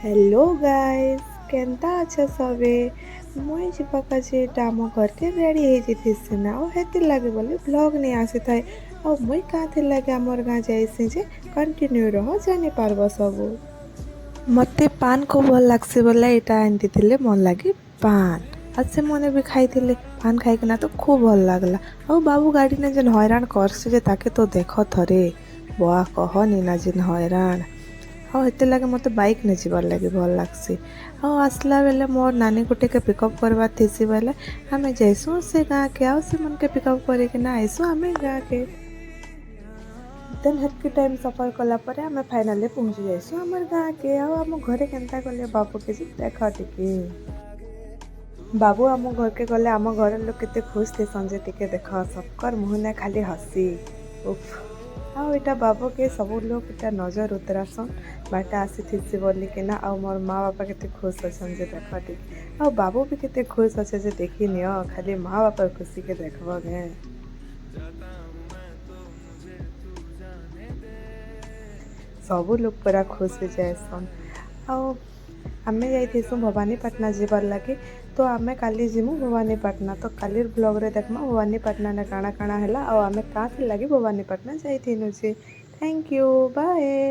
Hello guys केनता अच्छा सबे मुई जिबा काजे आम घर के रेडी हो सिना और हेतिर लगे बोले ब्लॉग नहीं आसी थाए और मुई काथे लगे आमर गाँ जाइसी जे कंटिन्यू रह जानी पारबो सब मते पान को भल लागसी बोले एटा आंती थिले मन लगे पान आज से मने भी खाई थिले पान खाई ना तो खूब भल लागला और बाबू गाड़ी ने जन हैरान करसी जे ताके तो देख थरे बुआ कहनी ना जिन हैरान हाँ हेते लगे मत बाइक ने जीवार लगे भल लागसी हाँ आसला बेले मोर नानी गुटे के पिकअप करवा थी बेले आम जाइसु से गाँ के आओ से मन के पिकअप करना आईसु आम गाँ के देन हेतकी टाइम सफर कला परे आम फाइनाली पहुँची जाइसु आमर गाँ के आओ आम घरे केनता गले बाबू के देख टिके बाबू आम घर के गले आम घर लोग केते खुश थे संजय टिके देख सबकर मुहने खाली हसी उफ हाँ इटा बाबू के सब लोग इटा नजर उतरासन बाटे आसी थी बोली कि ना आ मोर माँ बापा केते खुश अच्छन जे देख टिके आ बाबू भी केते खुश अच्छे जे देखी नियो खाली माँ बापा खुशी के देखब गे सब लोग पूरा खुश हो जाएसन आम जाइसु भवानीपाटना जीवार लगे तो आम काली जीमु भवानीपाटना तो काली ब्लॉग रे देखमा भवानीपाटना ने काଣା काଣା हैला आउ आम काथे लगे भवानीपाटना जाइथिनु जे थैंक यू बाय।